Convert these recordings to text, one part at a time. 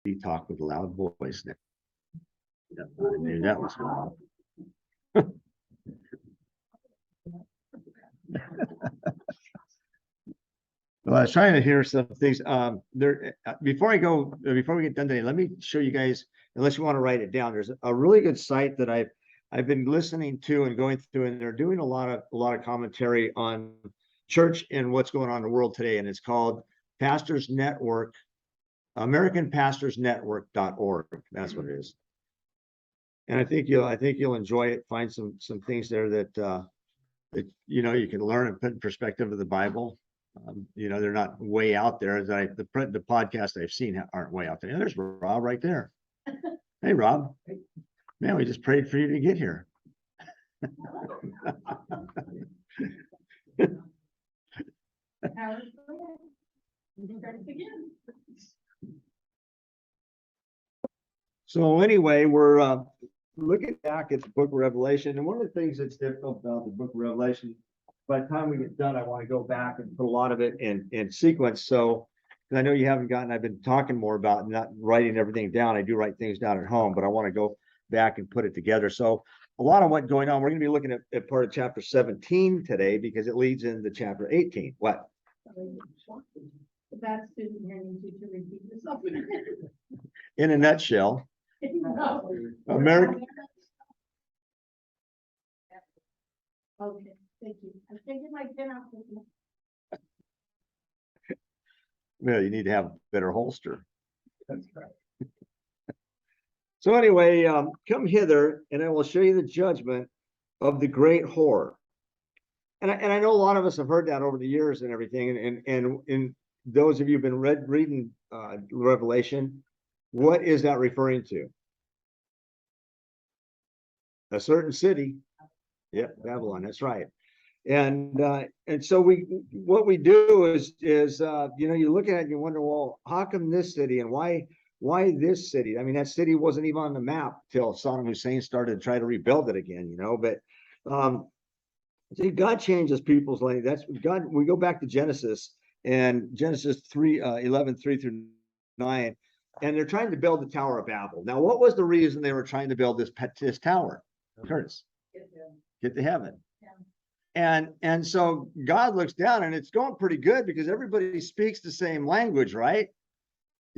He talked with a loud voice. Yeah, I knew that was going on. Well, I was trying to hear some things. Before we get done today, let me show you guys, unless you want to write it down, there's a really good site that I've been listening to and going through, and they're doing a lot of commentary on church and what's going on in the world today. And it's called Pastors Network, AmericanPastorsNetwork.org. That's what it is. And I think you'll enjoy it. Find some things there that you can learn and put in perspective of the Bible. They're not way out there. The podcasts I've seen aren't way out there. And there's Rob right there. Hey, Rob. Man, we just prayed for you to get here. So anyway, we're looking back at the book of Revelation. And one of the things that's difficult about the book of Revelation, by the time we get done, I want to go back and put a lot of it in sequence. So I know you haven't gotten, I've been talking more about not writing everything down. I do write things down at home, but I want to go back and put it together. So a lot of what's going on, we're going to be looking at part of chapter 17 today because it leads into chapter 18. What? That's student hearing you to repeat yourself. In a nutshell, No. American. Okay, thank you. I figured like 10 out. Well, you need to have a better holster. That's right. So anyway, come hither and I will show you the judgment of the great whore. And I know a lot of us have heard that over the years and everything. And those of you who've been reading Revelation, what is that referring to? A certain city. Yeah, Babylon, that's right. And so what we do is you look at it and you wonder, well, how come this city and why this city? I mean, that city wasn't even on the map till Saddam Hussein started to try to rebuild it again, but see, God changes people's language. That's God. We go back to Genesis and Genesis 3:11, 3 through 9, and they're trying to build the Tower of Babel. Now, what was the reason they were trying to build this tower? Curtis, get to heaven. And so God looks down and it's going pretty good because everybody speaks the same language, right?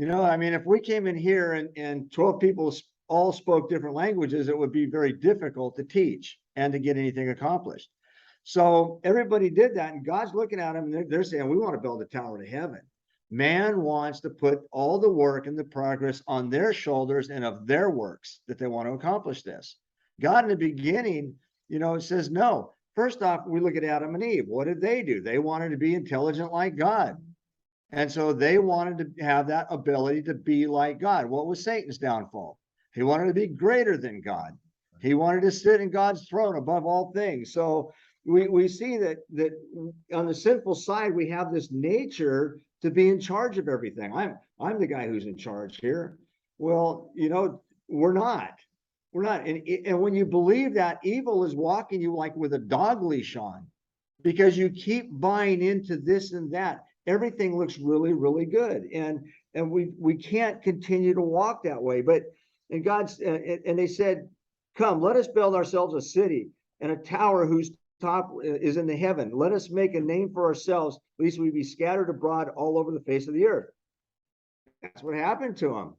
I mean, if we came in here and 12 people all spoke different languages, it would be very difficult to teach and to get anything accomplished. So everybody did that, and God's looking at them and they're saying, we want to build a tower to heaven. Man wants to put all the work and the progress on their shoulders and of their works that they want to accomplish this. God in the beginning, says no. First off, we look at Adam and Eve. What did they do? They wanted to be intelligent like God. And so they wanted to have that ability to be like God. What was Satan's downfall? He wanted to be greater than God. He wanted to sit in God's throne above all things. So we see that on the sinful side, we have this nature to be in charge of everything. I'm the guy who's in charge here. Well, we're not. We're not. And when you believe that, evil is walking you like with a dog leash on, because you keep buying into this and that. Everything looks really, really good. And we can't continue to walk that way. And they said, come, let us build ourselves a city and a tower whose top is in the heaven. Let us make a name for ourselves, lest we be scattered abroad all over the face of the earth. That's what happened to them.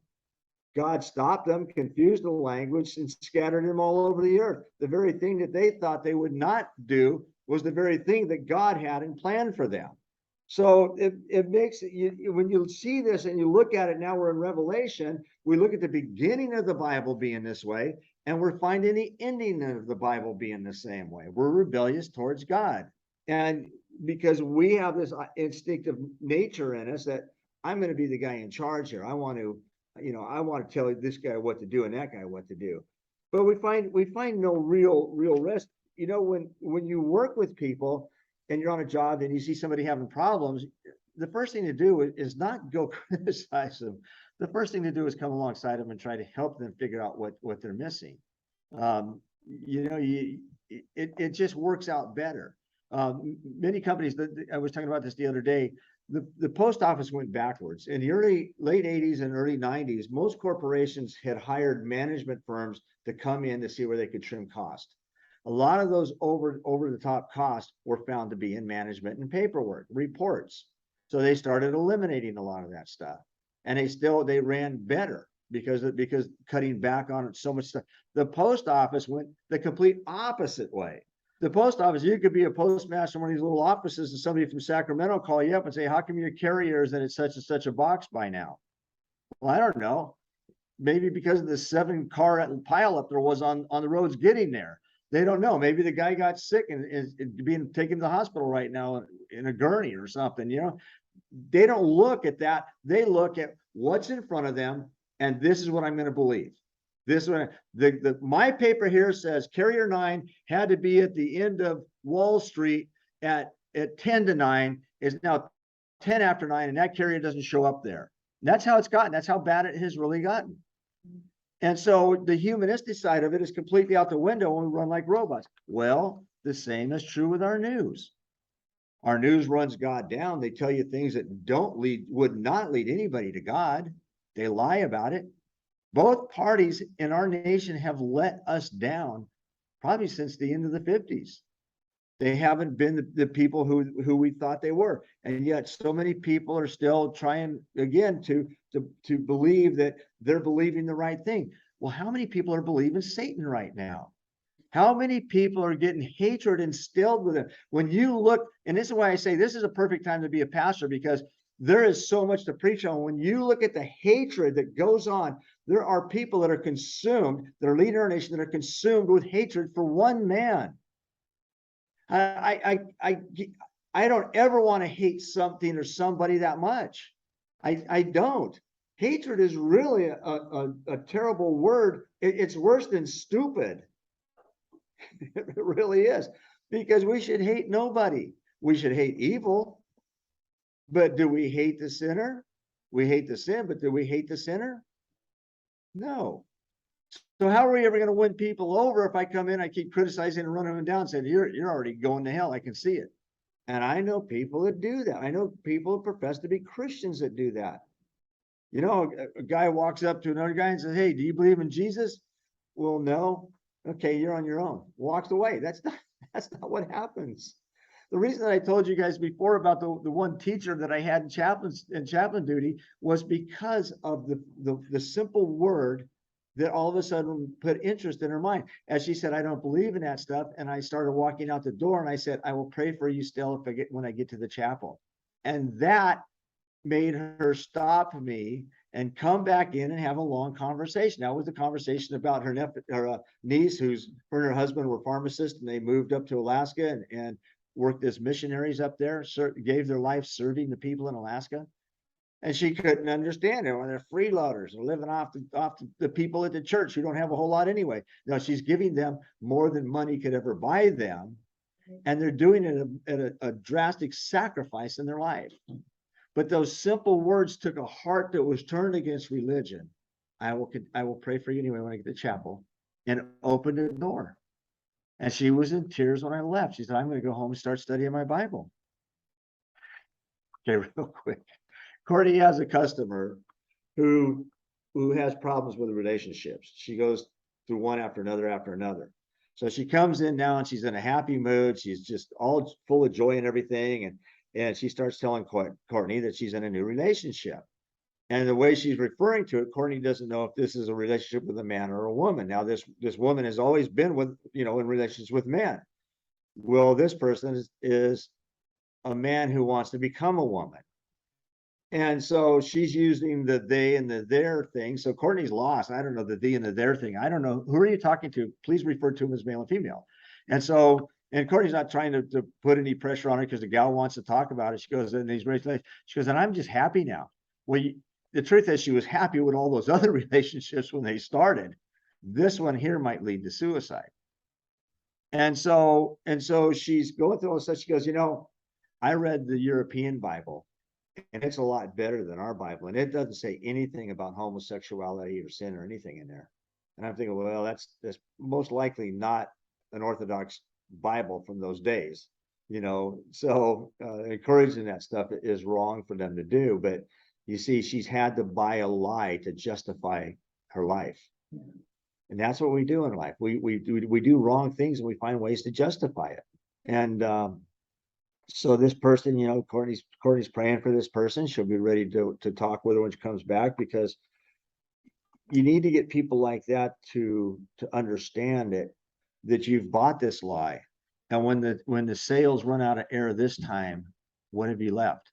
God stopped them, confused the language, and scattered them all over the earth. The very thing that they thought they would not do was the very thing that God had in plan for them. So it makes when you see this and you look at it, now we're in Revelation, we look at the beginning of the Bible being this way, and we're finding the ending of the Bible being the same way. We're rebellious towards God. And because we have this instinctive nature in us that I'm going to be the guy in charge here. I want to tell this guy what to do and that guy what to do. But we find no real rest. When you work with people and you're on a job and you see somebody having problems, the first thing to do is not go criticize them. The first thing to do is come alongside them and try to help them figure out what they're missing. It just works out better. Many companies, I was talking about this the other day, the post office went backwards. In the late 80s and early 90s, most corporations had hired management firms to come in to see where they could trim cost. A lot of those over the top costs were found to be in management and paperwork, reports. So they started eliminating a lot of that stuff. And they ran better because cutting back on so much stuff. The post office went the complete opposite way. The post office, you could be a postmaster in one of these little offices and somebody from Sacramento call you up and say, how come your carrier is in such and such a box by now? Well, I don't know. Maybe because of the 7-car pileup there was on the roads getting there. They don't know. Maybe the guy got sick and is being taken to the hospital right now in a gurney or something, you know. They don't look at that. They look at what's in front of them, and this is what I'm going to believe. This one, my paper here says Carrier 9 had to be at the end of Wall Street at 10 to 9, is now 10 after 9, and that carrier doesn't show up there. And that's how it's gotten. That's how bad it has really gotten. And so the humanistic side of it is completely out the window when we run like robots. Well, the same is true with our news. Our news runs God down. They tell you things that would not lead anybody to God. They lie about it. Both parties in our nation have let us down probably since the end of the 50s. They haven't been the people who we thought they were. And yet so many people are still trying again to believe that they're believing the right thing. Well, how many people are believing Satan right now? How many people are getting hatred instilled with them? When you look, and this is why I say this is a perfect time to be a pastor, because there is so much to preach on. When you look at the hatred that goes on, there are people that are consumed, that are leading our nation, that are consumed with hatred for one man. I don't ever want to hate something or somebody that much. I don't. Hatred is really a terrible word. It's worse than stupid. It really is, because we should hate nobody. We should hate evil. But do we hate the sinner? We hate the sin, but do we hate the sinner? No. So how are we ever going to win people over if I come in, I keep criticizing and running them down, saying, you're already going to hell. I can see it. And I know people that do that. I know people who profess to be Christians that do that. You know, a guy walks up to another guy and says, hey, do you believe in Jesus? Well, no. Okay, you're on your own. Walks away. That's not what happens. The reason that I told you guys before about the one teacher that I had in chaplain duty was because of the simple word that all of a sudden put interest in her mind. As she said, I don't believe in that stuff. And I started walking out the door and I said, I will pray for you still when I get to the chapel. And that made her stop me and come back in and have a long conversation. That was a conversation about her niece, her and her husband were pharmacists, and they moved up to Alaska and worked as missionaries up there, gave their life serving the people in Alaska. And she couldn't understand it when they're freeloaders and living off the people at the church who don't have a whole lot anyway. Now she's giving them more than money could ever buy them. And they're doing it at a drastic sacrifice in their life. But those simple words took a heart that was turned against religion. I will pray for you anyway when I get to chapel, and opened the door. And she was in tears when I left. She said, I'm going to go home and start studying my Bible. Okay, real quick. Courtney has a customer who has problems with relationships. She goes through one after another. So she comes in now and she's in a happy mood. She's just all full of joy and everything. And she starts telling Courtney that she's in a new relationship. And the way she's referring to it, Courtney doesn't know if this is a relationship with a man or a woman. Now, this woman has always been in relationships with men. Well, this person is a man who wants to become a woman. And so she's using the they and the their thing. So Courtney's lost. I don't know the they and the their thing. I don't know. Who are you talking to? Please refer to him as male and female. And Courtney's not trying to put any pressure on her because the gal wants to talk about it. She goes, and I'm just happy now. Well, the truth is she was happy with all those other relationships when they started. This one here might lead to suicide. And so she's going through all this stuff. She goes, I read the European Bible, and it's a lot better than our Bible. And it doesn't say anything about homosexuality or sin or anything in there. And I'm thinking, well, that's most likely not an Orthodox Bible from those days. you know, so encouraging that stuff is wrong for them to do. But you see, she's had to buy a lie to justify her life. And that's what we do in life. We do wrong things and we find ways to justify it. And so this person, you know, Courtney's praying for this person. She'll be ready to talk with her when she comes back, because you need to get people like that to understand it, that you've bought this lie. And when the sales run out of air this time, what have you left?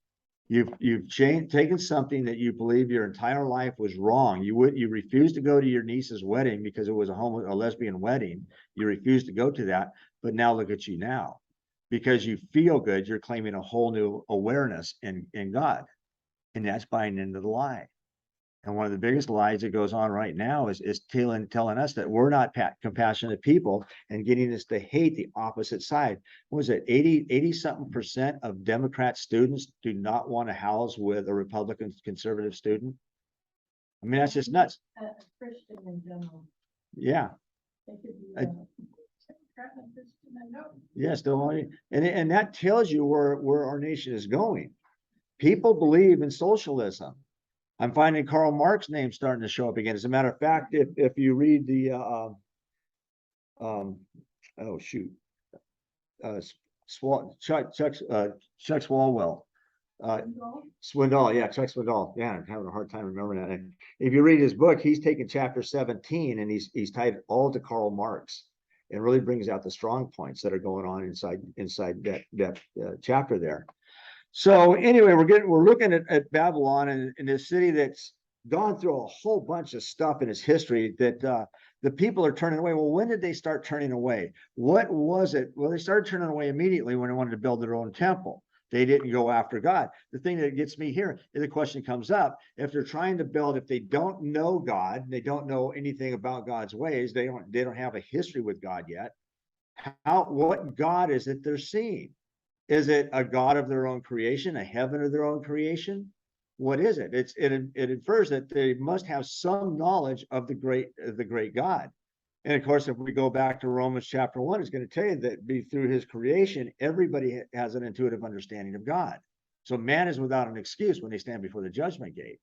You've taken something that you believe your entire life was wrong. You refused to go to your niece's wedding because it was a lesbian wedding. You refused to go to that, but now look at you now. Because you feel good, you're claiming a whole new awareness in God. And that's buying into the lie. And one of the biggest lies that goes on right now is telling us that we're not compassionate people, and getting us to hate the opposite side. What was it? 80 something percent of Democrat students do not want to house with a Republican conservative student. I mean, that's just nuts. Christian in general. Yeah. They could be, Democrat and Christian, I know. Yeah, still, and that tells you where our nation is going. People believe in socialism. I'm finding Karl Marx's name starting to show up again. As a matter of fact, if you read the oh shoot, Chuck Swalwell, Swindoll, yeah, Chuck Swindoll. Yeah, I'm having a hard time remembering that name. If you read his book, he's taken chapter 17 and he's tied it all to Karl Marx, and really brings out the strong points that are going on inside that chapter there. So anyway, we're looking at Babylon, and in this city that's gone through a whole bunch of stuff in its history that the people are turning away. Well, when did they start turning away? What was it? Well, they started turning away immediately when they wanted to build their own temple. They didn't go after God. The thing that gets me here is the question comes up: if they're trying to build, if they don't know God, they don't know anything about God's ways, they don't have a history with God yet. What God is it they're seeing? Is it a God of their own creation, a heaven of their own creation? What is it? It infers that they must have some knowledge of the great God. And of course, if we go back to Romans chapter 1, it's going to tell you that through his creation, everybody has an intuitive understanding of God. So man is without an excuse when they stand before the judgment gate,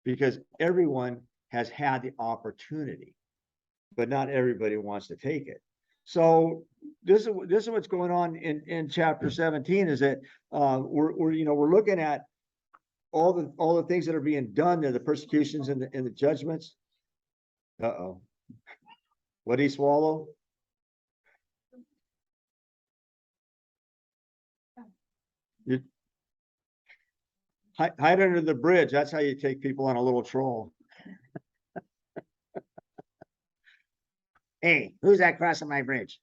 because everyone has had the opportunity, but not everybody wants to take it. So this is what's going on in chapter 17, is that we're looking at all the things that are being done there, the persecutions and the judgments. Uh-oh. What did he swallow? You hide under the bridge. That's how you take people on a little troll. Hey, who's that crossing my bridge?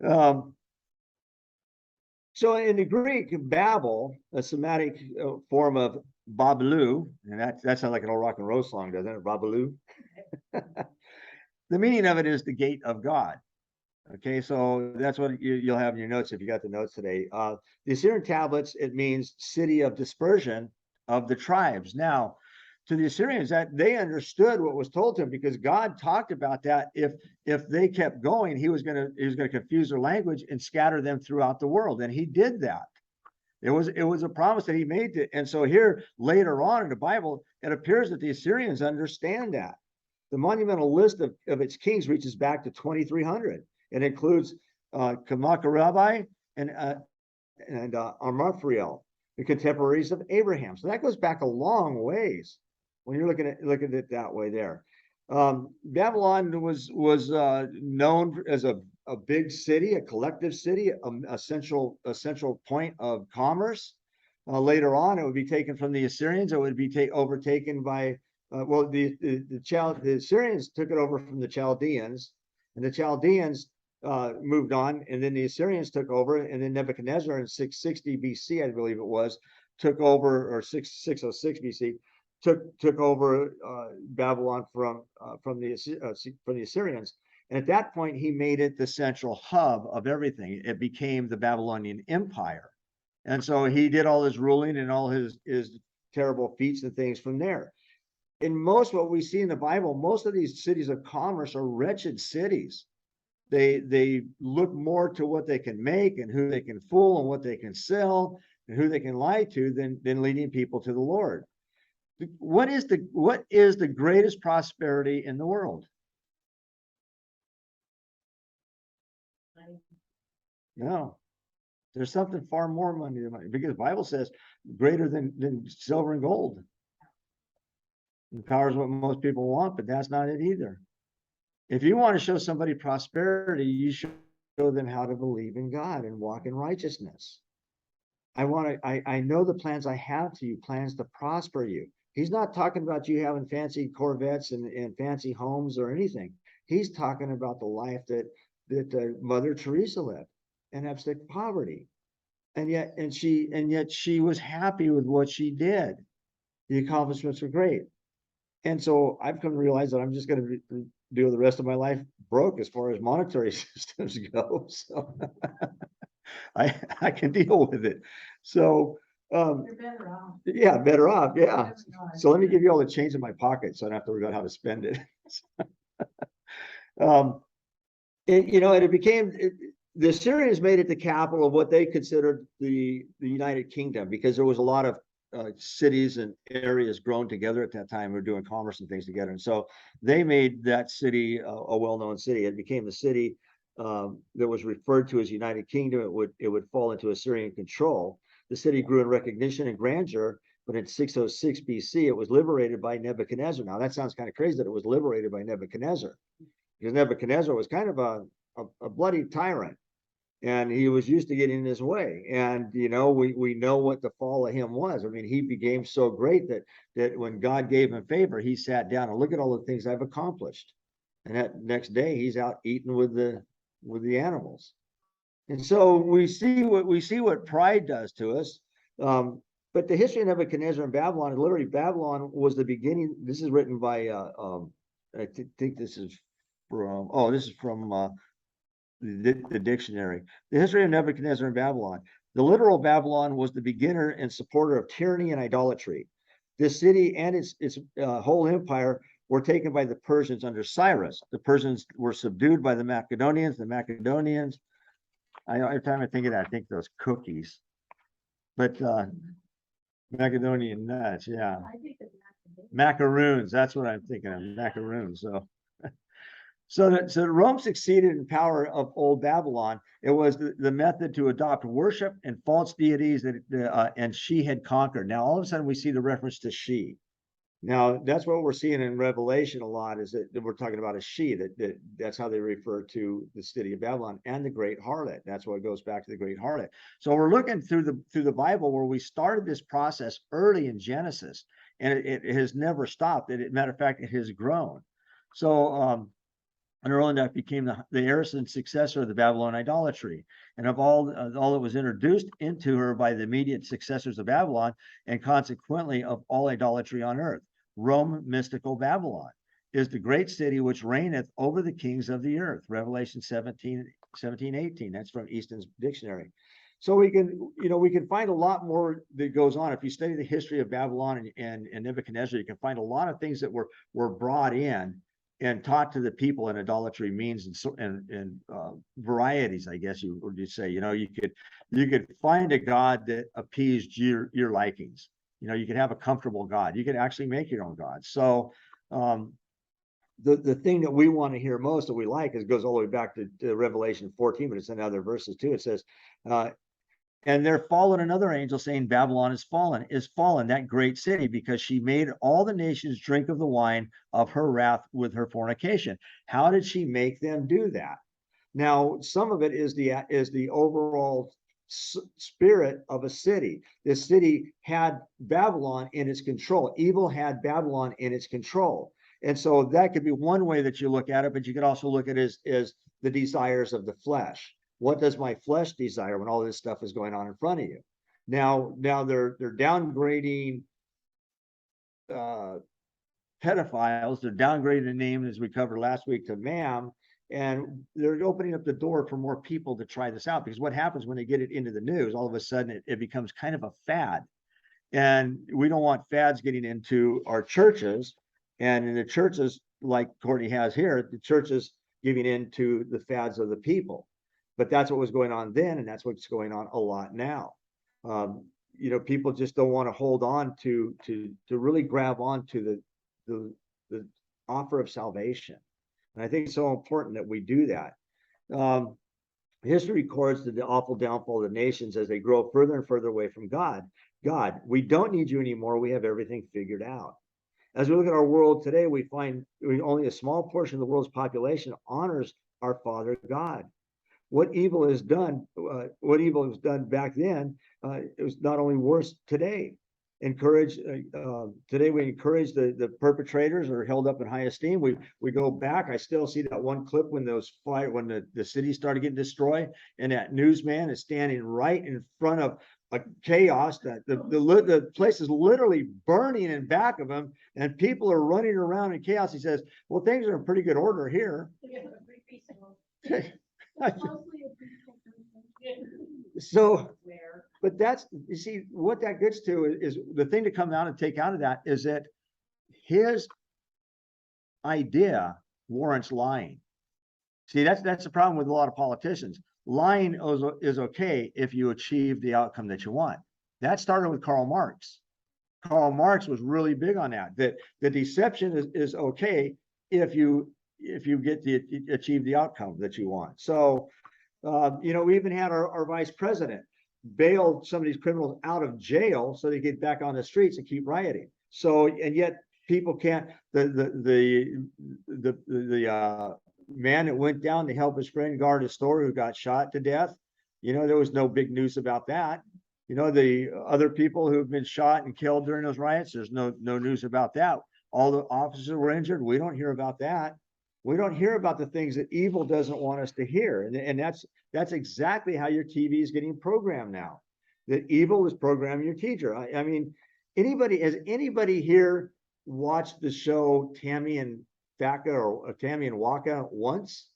So in the Greek, Babel, a Semitic form of Babalu, and that sounds like an old rock and roll song, doesn't it? Babalu. The meaning of it is the gate of God. Okay, so that's what you'll have in your notes if you got the notes today. The Assyrian tablets, it means city of dispersion of the tribes. Now, to the Assyrians, that they understood what was told to them, because God talked about that. If they kept going, he was gonna confuse their language and scatter them throughout the world, and he did that. It was a promise that he made to, and so here later on in the Bible, it appears that the Assyrians understand that. The monumental list of its kings reaches back to 2300. It includes Kamakarabbi and Amraphel, the contemporaries of Abraham. So that goes back a long ways when you're looking at it that way there. Babylon was known as a big city, a collective city, a central point of commerce. Later on, it would be taken from the Assyrians. It would be overtaken by the Assyrians took it over from the Chaldeans, and the Chaldeans moved on, and then the Assyrians took over, and then Nebuchadnezzar in 660 BC, I believe it was, took over, or 606 BC, took over Babylon from the Assyrians. And at that point, he made it the central hub of everything. It became the Babylonian Empire. And so he did all his ruling and all his terrible feats and things from there. In most what we see in the Bible, most of these cities of commerce are wretched cities. They look more to what they can make and who they can fool and what they can sell and who they can lie to than leading people to the Lord. What is the greatest prosperity in the world? No, there's something far more money than money, because the Bible says greater than silver and gold. And power is what most people want, but that's not it either. If you want to show somebody prosperity, you should show them how to believe in God and walk in righteousness. I know the plans I have to you, plans to prosper you. He's not talking about you having fancy Corvettes and fancy homes or anything. He's talking about the life that Mother Teresa lived in abject poverty. And yet she was happy with what she did. The accomplishments were great. And so I've come to realize that I'm just going to do the rest of my life broke as far as monetary systems go. So I can deal with it. So You're better off. yeah, better off. Yeah. Better off. So let me give you all the change in my pocket so I don't have to worry about how to spend it. And it became the Assyrians made it the capital of what they considered the United Kingdom, because there was a lot of cities and areas grown together at that time. We were doing commerce and things together, and so they made that city a well-known city. It became the city that was referred to as United Kingdom. It would fall into Assyrian control. The city grew in recognition and grandeur, but in 606 BC, it was liberated by Nebuchadnezzar. Now that sounds kind of crazy that it was liberated by Nebuchadnezzar, because Nebuchadnezzar was kind of a bloody tyrant. And he was used to getting in his way. And, we know what the fall of him was. I mean, he became so great that when God gave him favor, he sat down and look at all the things I've accomplished. And that next day he's out eating with the animals. And so we see what pride does to us. But the history of Nebuchadnezzar and Babylon, literally Babylon was the beginning. This is written by, I think this is from the dictionary. The history of Nebuchadnezzar and Babylon. The literal Babylon was the beginner and supporter of tyranny and idolatry. This city and its whole empire were taken by the Persians under Cyrus. The Persians were subdued by the Macedonians. The Macedonians, every time I think of that, I think those cookies. But Macedonian nuts, yeah. I think it's Macaroons, that's what I'm thinking of, macaroons. So Rome succeeded in power of old Babylon. It was the method to adopt worship and false deities and she had conquered. Now, all of a sudden, we see the reference to she. Now, that's what we're seeing in Revelation a lot, is that we're talking about a she, that's how they refer to the city of Babylon and the great harlot. That's what goes back to the great harlot. So we're looking through the Bible, where we started this process early in Genesis, and it has never stopped. Matter of fact, it has grown. So and Erlendak became the heiress and successor of the Babylon idolatry, and of all that was introduced into her by the immediate successors of Babylon, and consequently of all idolatry on earth. Rome, mystical Babylon, is the great city which reigneth over the kings of the earth. Revelation 17:18. That's from Easton's dictionary. So we can find a lot more that goes on. If you study the history of Babylon and Nebuchadnezzar, you can find a lot of things that were brought in and taught to the people in idolatry means and varieties, I guess you would say. You could find a God that appeased your likings. You could have a comfortable God. You could actually make your own God. So the thing that we want to hear most, that we like, goes all the way back to Revelation 14, but it's in other verses too. It says, and there followed another angel saying, Babylon is fallen, that great city, because she made all the nations drink of the wine of her wrath with her fornication. How did she make them do that? Now, some of it is the overall spirit of a city. This city had Babylon in its control. Evil had Babylon in its control. And so that could be one way that you look at it, but you could also look at it as the desires of the flesh. What does my flesh desire when all this stuff is going on in front of you? Now they're downgrading pedophiles. They're downgrading the name, as we covered last week, to ma'am, and they're opening up the door for more people to try this out. Because what happens when they get it into the news, all of a sudden it becomes kind of a fad, and we don't want fads getting into our churches. And in the churches, like Courtney has here, the churches giving in to the fads of the people. But that's what was going on then, and that's what's going on a lot now. People just don't want to hold on to really grab on to the offer of salvation. And I think it's so important that we do that. History records the awful downfall of the nations as they grow further and further away from God. God, we don't need you anymore. We have everything figured out. As we look at our world today, we find only a small portion of the world's population honors our Father God. What evil is done back then, it was not only worse today. Today we encourage the perpetrators are held up in high esteem. We go back. I still see that one clip when the city started getting destroyed, and that newsman is standing right in front of a chaos that the place is literally burning in back of him, and people are running around in chaos. He says, "Well, things are in pretty good order here." So, but you see, what that gets to is the thing to come out and take out of that is that his idea warrants lying. See, that's the problem with a lot of politicians. Lying is okay if you achieve the outcome that you want. That started with Karl Marx. Karl Marx was really big on that the deception is okay if you achieve the outcome that you want. So, we even had our vice president bail some of these criminals out of jail so they get back on the streets and keep rioting. So, and yet people can't. The man that went down to help his friend guard his store who got shot to death, there was no big news about that. The other people who've been shot and killed during those riots, there's no news about that. All the officers were injured. We don't hear about that. We don't hear about the things that evil doesn't want us to hear. And that's exactly how your TV is getting programmed now. That evil is programming your teacher. I mean, has anybody here watched the show Tammy and Waka or Tammy and Waka once?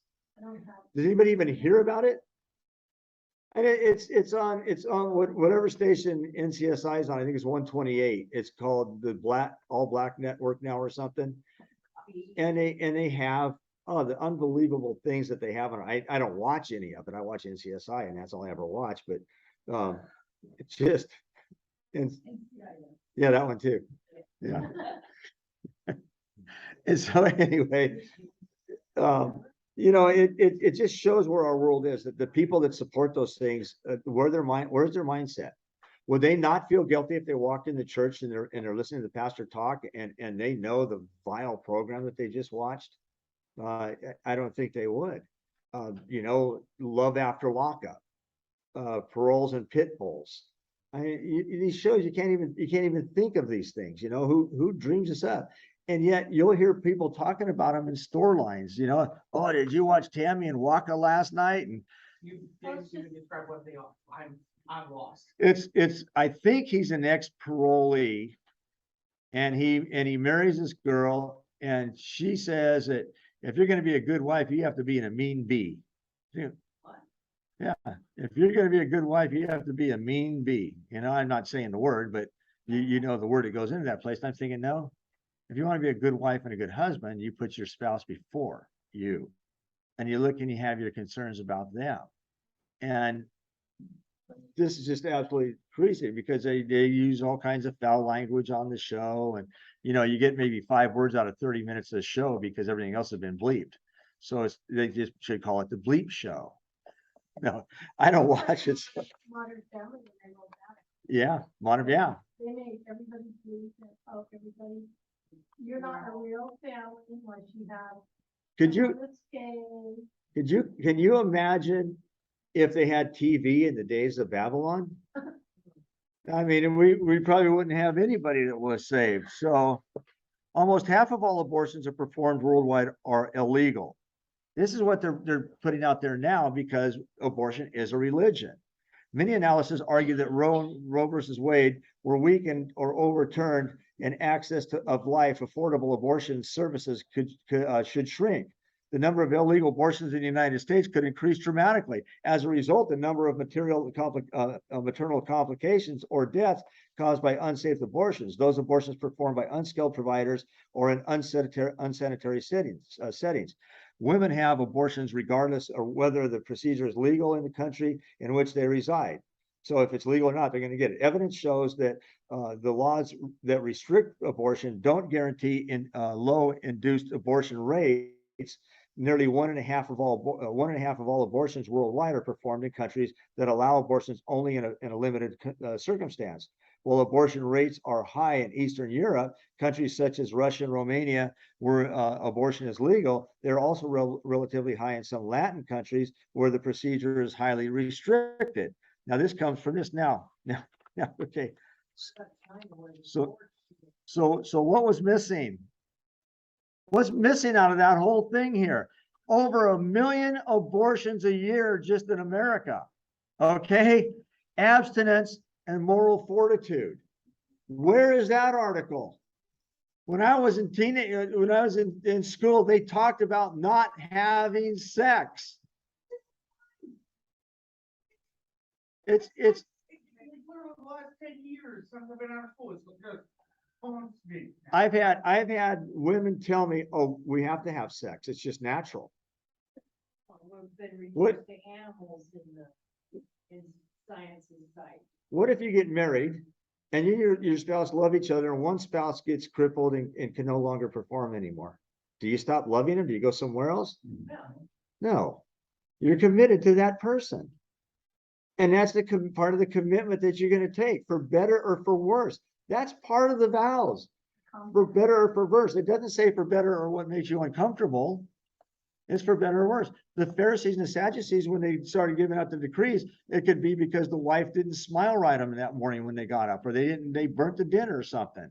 Does anybody even hear about it? And it's on whatever station NCSI is on. I think it's 128. It's called the All Black Network now or something. And they have the unbelievable things that they have on. I don't watch any of it. I watch NCSI, and that's all I ever watch. But it's just, yeah, that one too. Yeah. And so anyway, it just shows where our world is. That the people that support those things, where's their mindset? Would they not feel guilty if they walked in the church and they're listening to the pastor talk and they know the vile program that they just watched? I don't think they would. Love after lockup, paroles and pit bulls. These shows you can't even think of these things. Who dreams this up? And yet you'll hear people talking about them in store lines. Oh, did you watch Tammy and Waka last night? And you didn't even describe what they are. I'm lost. I think he's an ex-parolee, and he marries this girl, and she says that if you're going to be a good wife, you have to be in a mean bee. Yeah, if you're going to be a good wife, you have to be a mean bee. I'm not saying the word, but you know the word that goes into that place. And I'm thinking, no, if you want to be a good wife and a good husband, you put your spouse before you, and you look and you have your concerns about them. And this is just absolutely crazy because they use all kinds of foul language on the show, and you get maybe 5 words out of 30 minutes of the show because everything else has been bleeped. So they just should call it the bleep show. No, I don't watch it. So. Modern Family, I know about it. Yeah, Modern, yeah. They made everybody believe that everybody. You're not a real family unless you have. Can you imagine if they had TV in the days of Babylon? I mean, we probably wouldn't have anybody that was saved. So almost half of all abortions are performed worldwide are illegal. This is what they're putting out there now because abortion is a religion. Many analysts argue that Roe versus Wade were weakened or overturned, and access of life, affordable abortion services should shrink. The number of illegal abortions in the United States could increase dramatically. As a result, the number of maternal complications or deaths caused by unsafe abortions, those abortions performed by unskilled providers or in unsanitary settings. women have abortions regardless of whether the procedure is legal in the country in which they reside. So if it's legal or not, they're going to get it. Evidence shows that the laws that restrict abortion don't guarantee low induced abortion rates. Nearly 1.5 of all abortions worldwide are performed in countries that allow abortions only in a limited circumstance. While abortion rates are high in Eastern Europe, countries such as Russia and Romania, where abortion is legal, they're also relatively high in some Latin countries where the procedure is highly restricted. Now, this comes from this now. Okay. So what was missing? What's missing out of that whole thing here? Over 1 million abortions a year just in America. Okay. Abstinence and moral fortitude. Where is that article? When I was in school, they talked about not having sex. It's The last 10 years, since I've been out of school, it's just constant. I've had women tell me, oh, we have to have sex. It's just natural. We've been What? reduced to animals in science and society. What if you get married and you and your spouse love each other and one spouse gets crippled and can no longer perform anymore? Do you stop loving them? Do you go somewhere else? No. No. You're committed to that person. And that's the part of the commitment that you're going to take, for better or for worse. That's part of the vows, for better or for worse. It doesn't say for better or what makes you uncomfortable. It's for better or worse. The Pharisees and the Sadducees, when they started giving out the decrees, it could be because the wife didn't smile right on them that morning when they got up, or they burnt the dinner or something.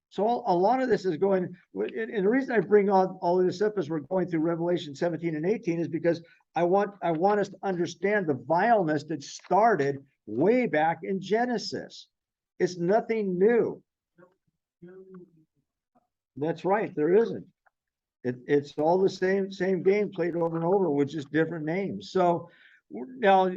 So a lot of this is going, and the reason I bring all of this up as we're going through Revelation 17 and 18 is because I want us to understand the vileness that started way back in Genesis. It's nothing new. That's right, there isn't. It's all the same game played over and over with just different names. So now,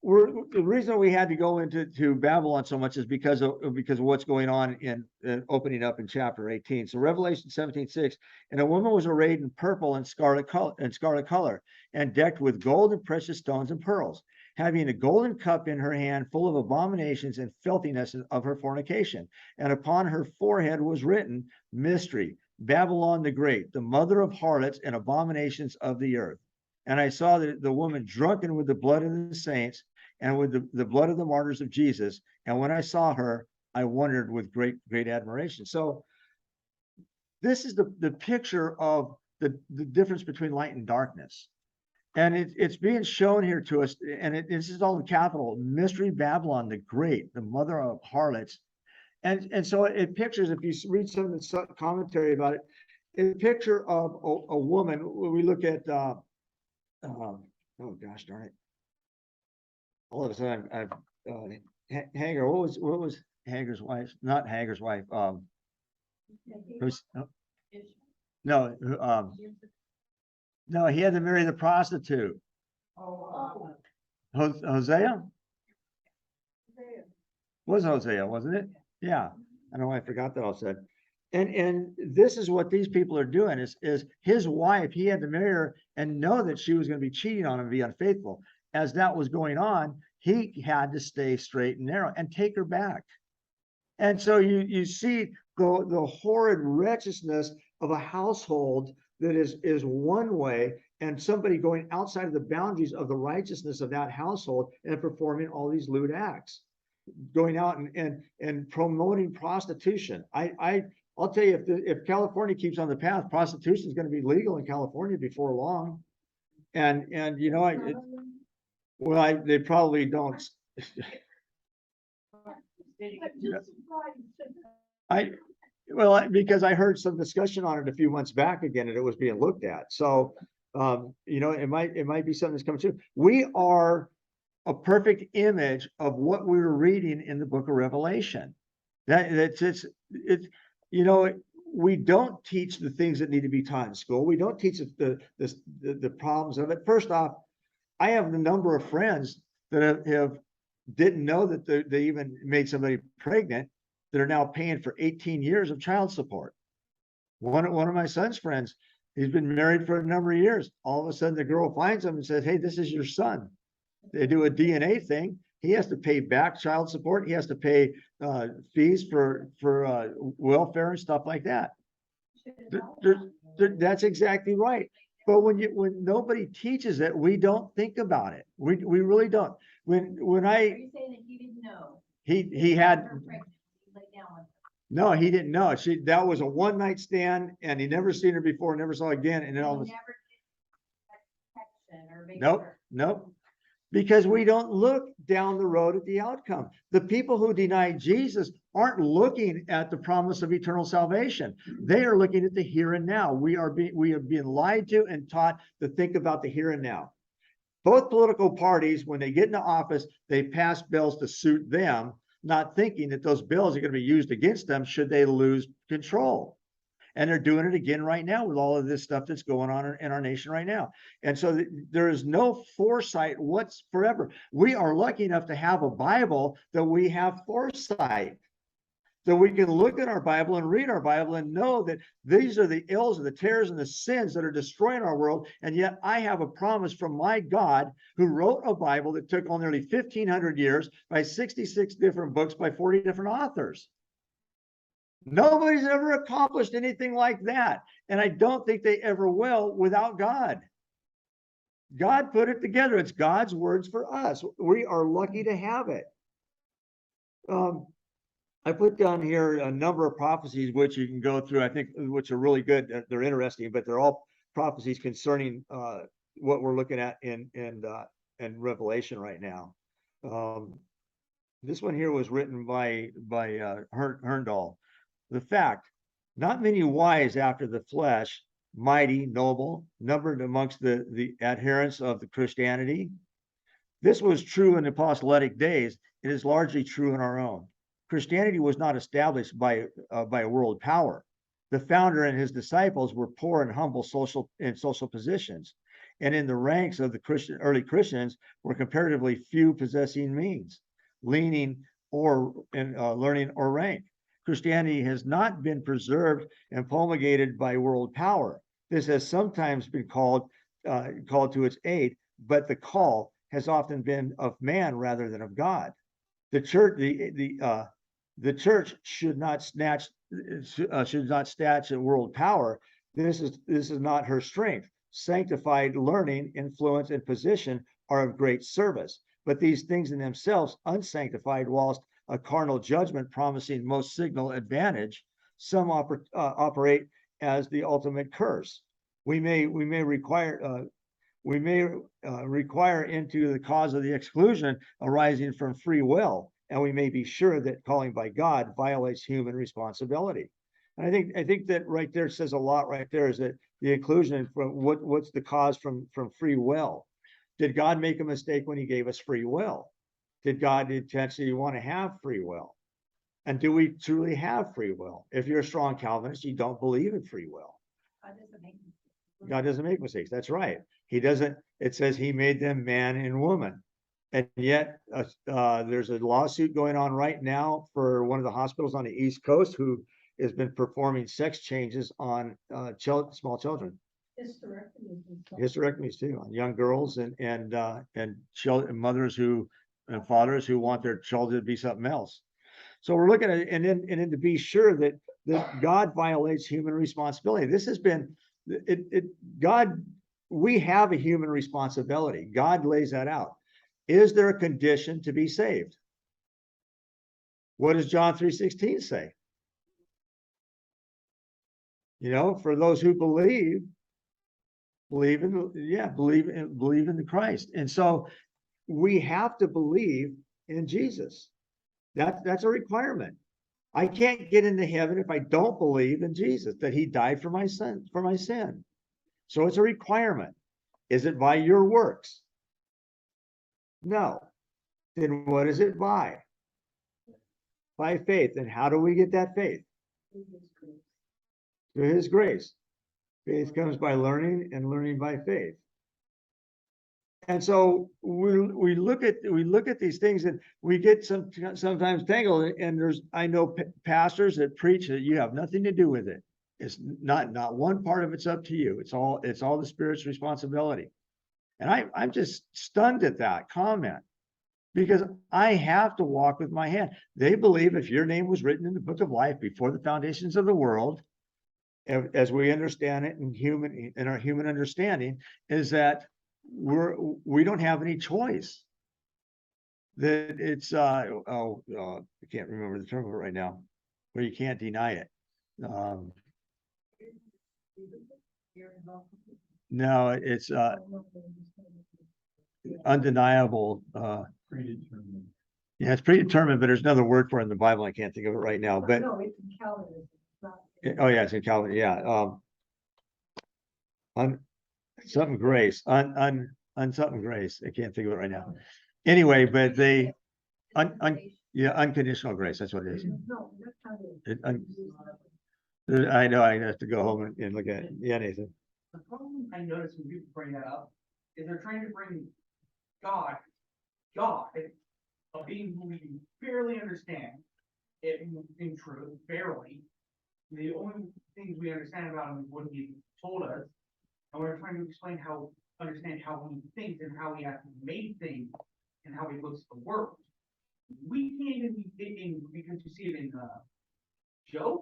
the reason we had to go into Babylon so much is because of what's going on in opening up in chapter 18. So Revelation 17:6, and a woman was arrayed in purple and scarlet color, and decked with gold and precious stones and pearls, having a golden cup in her hand full of abominations and filthiness of her fornication. And upon her forehead was written, Mystery, Babylon the Great, the mother of harlots and abominations of the earth. And I saw the woman drunken with the blood of the saints and with the blood of the martyrs of Jesus. And when I saw her, I wondered with great admiration. So this is the picture of the difference between light and darkness. And it's being shown here to us, and this is all in capital, Mystery Babylon the Great, the mother of harlots. And so it pictures, if you read some of the commentary about it, it's a picture of a woman. We look at, oh gosh darn it. All of a sudden, I've Hagar. What was Hagar's wife? Not Hagar's wife. Who's no? No, he had to marry the prostitute. Hosea? Was Hosea, wasn't it? Yeah. I know I forgot that all said. And this is what these people are doing is his wife, he had to marry her and know that she was going to be cheating on him and be unfaithful. As that was going on, he had to stay straight and narrow and take her back. And so you see the horrid wretchedness of a household that is one way, and somebody going outside of the boundaries of the righteousness of that household and performing all these lewd acts, going out and promoting prostitution. I'll tell you, if California keeps on the path, prostitution is going to be legal in California before long. And you know, they probably don't. Because I heard some discussion on it a few months back again, and it was being looked at. So, you know, it might be something that's coming soon. We are a perfect image of what we were reading in the book of Revelation. It's you know, we don't teach the things that need to be taught in school. We don't teach the problems of it. First off, I have a number of friends that have didn't know that they even made somebody pregnant, that are now paying for 18 years of child support. One of my son's friends, he's been married for a number of years. All of a sudden, the girl finds him and says, "Hey, this is your son." They do a DNA thing. He has to pay back child support. He has to pay fees for welfare and stuff like that. That's exactly right. But when nobody teaches it, we don't think about it. We really don't. When Are you saying that he didn't know? he had Her pregnant, he laid down with her. no, he didn't know. That was a one night stand, and he never seen her before, never saw again, and then all He of a never did protection or make nope, sure. nope. Because we don't look down the road at the outcome. The people who deny Jesus aren't looking at the promise of eternal salvation. They are looking at the here and now. We have been lied to and taught to think about the here and now. Both political parties, when they get into office, they pass bills to suit them, not thinking that those bills are going to be used against them should they lose control. And they're doing it again right now with all of this stuff that's going on in our nation right now. And so there is no foresight whatsoever. We are lucky enough to have a Bible that we have foresight, that we can look at our Bible and read our Bible and know that these are the ills and the terrors and the sins that are destroying our world. And yet I have a promise from my God who wrote a Bible that took on nearly 1,500 years by 66 different books by 40 different authors. Nobody's ever accomplished anything like that. And I don't think they ever will without God. God put it together. It's God's words for us. We are lucky to have it. I put down here a number of prophecies, which you can go through, I think, which are really good. They're interesting, but they're all prophecies concerning what we're looking at in Revelation right now. This one here was written by Herndal. The fact, not many wise after the flesh, mighty, noble, numbered amongst the adherents of the Christianity. This was true in the apostolic days. It is largely true in our own. Christianity was not established by a world power. The founder and his disciples were poor and humble social positions, and in the ranks of the early Christians were comparatively few possessing means, leaning or learning or rank. Christianity has not been preserved and promulgated by world power. This has sometimes been called to its aid, but the call has often been of man rather than of God. The church, the church should not snatch at world power. This is not her strength. Sanctified learning, influence, and position are of great service, but these things in themselves unsanctified, whilst a carnal judgment promising most signal advantage, some operate as the ultimate curse. We may require into the cause of the exclusion arising from free will, and we may be sure that calling by God violates human responsibility. And I think that right there says a lot. Right there is that the inclusion from what's the cause from free will. Did God make a mistake when he gave us free will? Did God intentionally want to have free will? And do we truly have free will? If you're a strong Calvinist, you don't believe in free will. God doesn't make mistakes. God doesn't make mistakes. That's right. He doesn't. It says he made them man and woman. And yet there's a lawsuit going on right now for one of the hospitals on the East Coast who has been performing sex changes on small children. Hysterectomies too, on young girls and children, mothers and fathers who want their children to be something else. So we're looking at it, and then to be sure that God violates human responsibility. This has been God. We have a human responsibility. God lays that out. Is there a condition to be saved? What does John 3:16 say? For those who believe in the Christ. And so we have to believe in Jesus. That's a requirement. I can't get into heaven if I don't believe in Jesus, that he died for my sin. So it's a requirement. Is it by your works? No. Then what is it by? By faith. And how do we get that faith? Through his grace. Faith comes by learning, and learning by faith. And so we look at these things, and we get sometimes tangled. And I know pastors that preach that you have nothing to do with it. It's not one part of it's up to you. It's all the Spirit's responsibility. And I'm just stunned at that comment, because I have to walk with my hand. They believe if your name was written in the book of life before the foundations of the world, as we understand it in our human understanding, is that we don't have any choice. That it's I can't remember the term of it right now, where you can't deny it. No, it's undeniable. Predetermined. Yeah, it's predetermined, but there's another word for it in the Bible. I can't think of it right now, but No, it's in Calvinism. It's not. oh yeah, it's in Calvin. Yeah. On something grace, on something grace. I can't think of it right now. Anyway, but they, yeah, unconditional grace. That's what it is. No, that's not It, it. I know I have to go home and look at it. Yeah, Nathan. The problem I notice when people bring that up is they're trying to bring God, a being who we barely understand, it in truth, barely. The only things we understand about him is what he told us, and we're trying to understand how he thinks and how he actually made things and how he looks at the world. We can't even be because you see it in Job,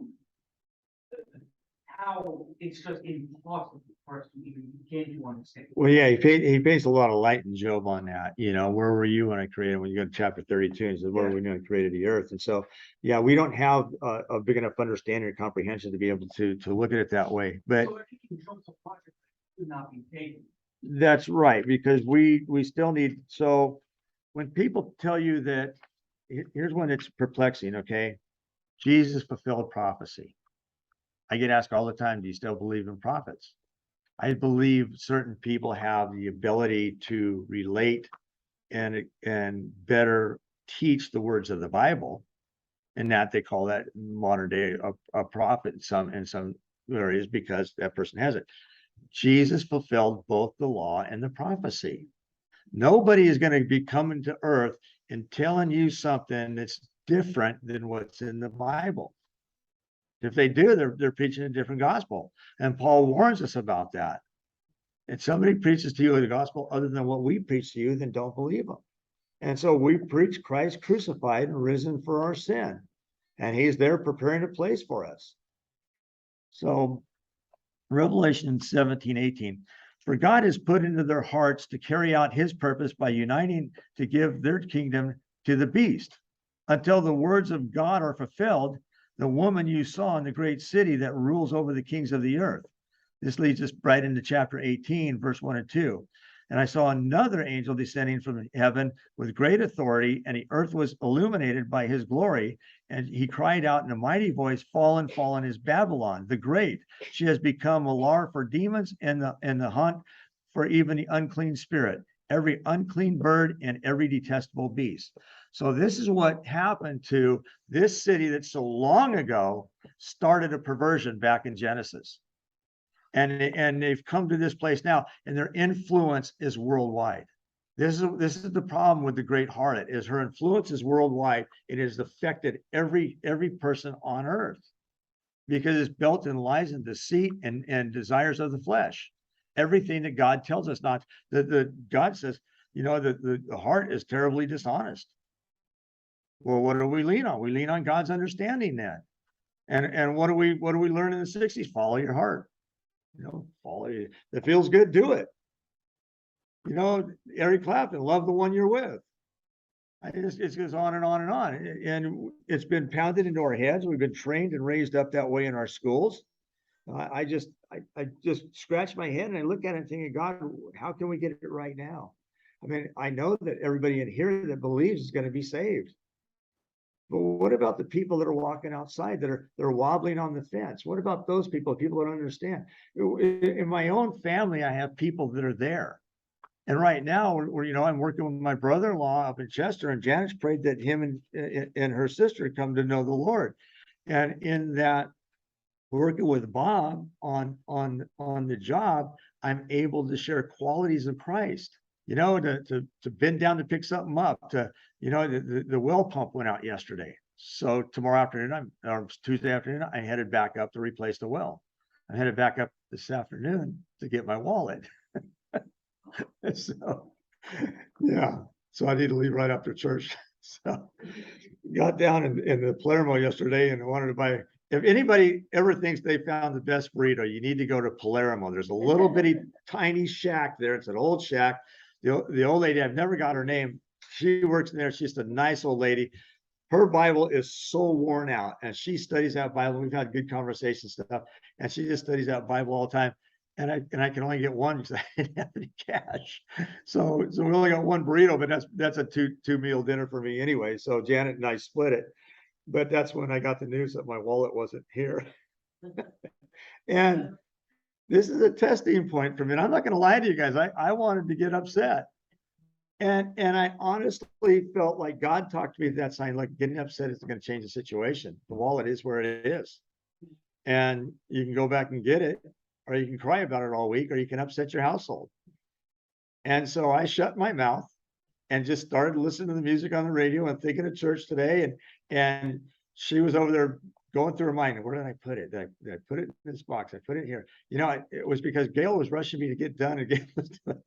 how it's just impossible for us to even begin to understand. Well, yeah, he paints a lot of light in Job on that. You know, where were you when I created? When you go to chapter 32, and says, where were we when I created the earth? And so, yeah, we don't have a big enough understanding or comprehension to be able to look at it that way. But So I think Job's logic should not be taken. that's right, because we still need. So when people tell you that, here's when it's perplexing. Okay, Jesus fulfilled prophecy. I get asked all the time, do you still believe in prophets? I believe certain people have the ability to relate and better teach the words of the Bible, and that they call that modern day a prophet in some areas, because that person has it. Jesus fulfilled both the law and the prophecy. Nobody is going to be coming to earth and telling you something that's different than what's in the Bible. If they do, they're preaching a different gospel. And Paul warns us about that. If somebody preaches to you the gospel other than what we preach to you, then don't believe them. And so we preach Christ crucified and risen for our sin. And he's there preparing a place for us. So Revelation 17:18, for God has put into their hearts to carry out his purpose by uniting to give their kingdom to the beast, until the words of God are fulfilled, the woman you saw in the great city that rules over the kings of the earth. This leads us right into chapter 18, verse 1 and 2. And I saw another angel descending from heaven with great authority, and the earth was illuminated by his glory. And he cried out in a mighty voice, fallen, fallen is Babylon, the great. She has become a lair for demons and the hunt for even the unclean spirit, every unclean bird and every detestable beast. So this is what happened to this city that so long ago started a perversion back in Genesis. And they've come to this place now, and their influence is worldwide. This is the problem with the great harlot, is her influence is worldwide. It has affected every person on earth, because it's built in lies and deceit and desires of the flesh. Everything that God tells us not, God says, you know, the heart is terribly dishonest. Well, what do we lean on? We lean on God's understanding then. And what do we learn in the 60s? Follow your heart. You know, follow it. If it feels good, do it. You know, Eric Clapton, love the one you're with. It goes on and on and on. And it's been pounded into our heads. We've been trained and raised up that way in our schools. I just scratch my head and I look at it and think, God, how can we get it right now? I mean, I know that everybody in here that believes is going to be saved. But what about the people that are walking outside they're wobbling on the fence? What about those people that don't understand? In my own family, I have people that are there. And right now, I'm working with my brother-in-law up in Chester, and Janet's prayed that him and her sister come to know the Lord. And in that, working with Bob on the job, I'm able to share qualities of Christ. To bend down to pick something up. The well pump went out yesterday. So tomorrow afternoon, or Tuesday afternoon, I headed back up to replace the well. I headed back up this afternoon to get my wallet. So, yeah, so I need to leave right after church. So got down in the Palermo yesterday and I wanted to buy, if anybody ever thinks they found the best burrito, you need to go to Palermo. There's a little bitty tiny shack there. It's an old shack. The old lady, I've never got her name. She works in there. She's just a nice old lady. Her Bible is so worn out and she studies that Bible. We've had good conversations and stuff, and she just studies that Bible all the time. And I can only get one because I didn't have any cash. So we only got one burrito, but that's a two meal dinner for me anyway. So Janet and I split it. But that's when I got the news that my wallet wasn't here. And this is a testing point for me. And I'm not going to lie to you guys. I wanted to get upset. And I honestly felt like God talked to me at that sign, like getting upset isn't going to change the situation. The wallet is where it is. And you can go back and get it, or you can cry about it all week, or you can upset your household. And so I shut my mouth and just started listening to the music on the radio and thinking of church today. And she was over there going through her mind. Where did I put it? Did I put it in this box? I put it here. You know, it was because Gail was rushing me to get done and get this done.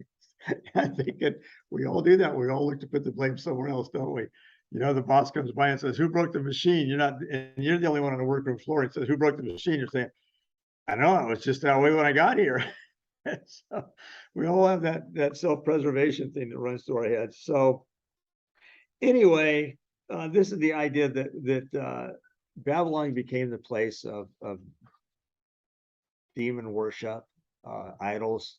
I think we all do that. We all look to put the blame somewhere else, don't we? You know, the boss comes by and says, "Who broke the machine?" You're not, and you're the only one on the workroom floor. It says, "Who broke the machine?" You're saying, "I know, it was just that way when I got here." So we all have that self-preservation thing that runs through our heads. So anyway, this is the idea that Babylon became the place of demon worship, idols,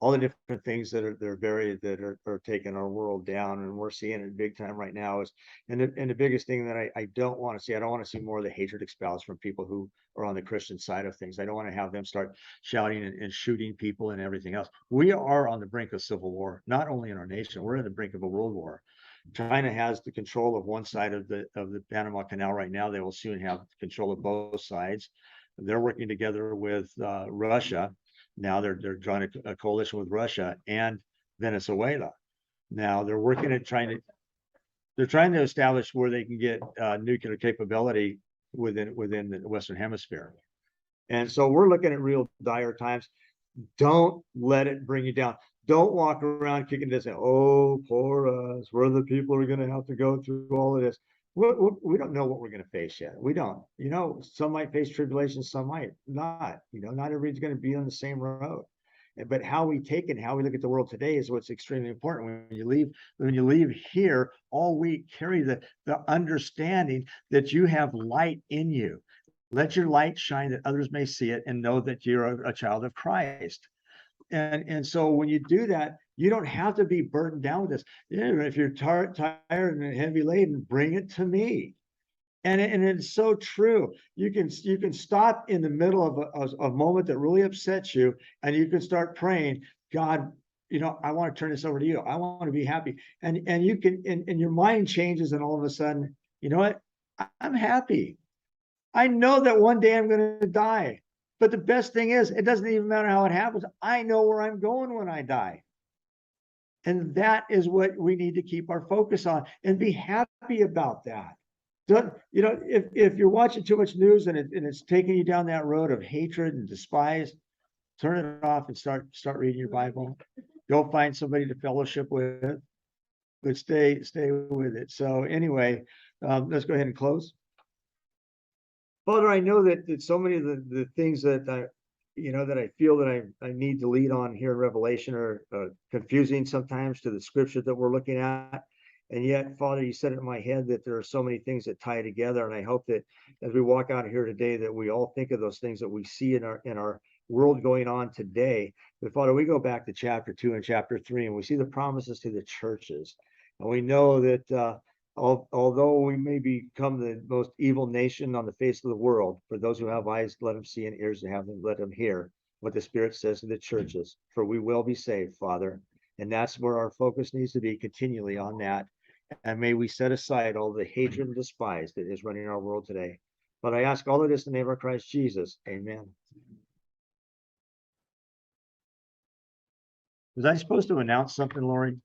all the different things that are taking our world down, and we're seeing it big time right now. And the biggest thing that I don't want to see, I don't want to see more of the hatred espoused from people who are on the Christian side of things. I don't want to have them start shouting and shooting people and everything else. We are on the brink of civil war, not only in our nation, we're in the brink of a world war. China has the control of one side of the Panama Canal right now. They will soon have control of both sides. They're working together with Russia. Now they're drawing a coalition with Russia and Venezuela. Now they're working at trying to establish where they can get nuclear capability within the Western Hemisphere. And so we're looking at real dire times. Don't let it bring you down. Don't walk around kicking this and, "Oh, poor us. We're the people who are going to have to go through all of this." We don't know what we're going to face yet. We don't. You know, some might face tribulation, some might not. You know, not everybody's going to be on the same road. But how we take it, how we look at the world today is what's extremely important. When you leave here all week, carry the understanding that you have light in you. Let your light shine that others may see it and know that you're a child of Christ. And so when you do that, you don't have to be burdened down with this. If you're tired and heavy laden, bring it to me. And it's so true. You can stop in the middle of a moment that really upsets you, and you can start praying, "God, you know, I want to turn this over to you. I want to be happy." And you can, and your mind changes, and all of a sudden, you know what? I'm happy. I know that one day I'm going to die. But the best thing is, it doesn't even matter how it happens. I know where I'm going when I die. And that is what we need to keep our focus on and be happy about that. You know, if you're watching too much news and it's taking you down that road of hatred and despise, turn it off and start reading your Bible. Go find somebody to fellowship with, but stay with it. So anyway, let's go ahead and close. Father, I know that so many of the things that I feel that I need to lead on here in Revelation are confusing sometimes to the scripture that we're looking at. And yet, Father, you said it in my head that there are so many things that tie together. And I hope that as we walk out here today, that we all think of those things that we see in our world going on today. But Father, we go back to chapter 2 and chapter 3, and we see the promises to the churches. And we know that although we may become the most evil nation on the face of the world, for those who have eyes, let them see, and ears to have them, let them hear what the Spirit says to the churches, for we will be saved, Father. And that's where our focus needs to be, continually on that. And may we set aside all the hatred and despise that is running our world today. But I ask all of this in the name of Christ Jesus. Amen. Was I supposed to announce something, Lori?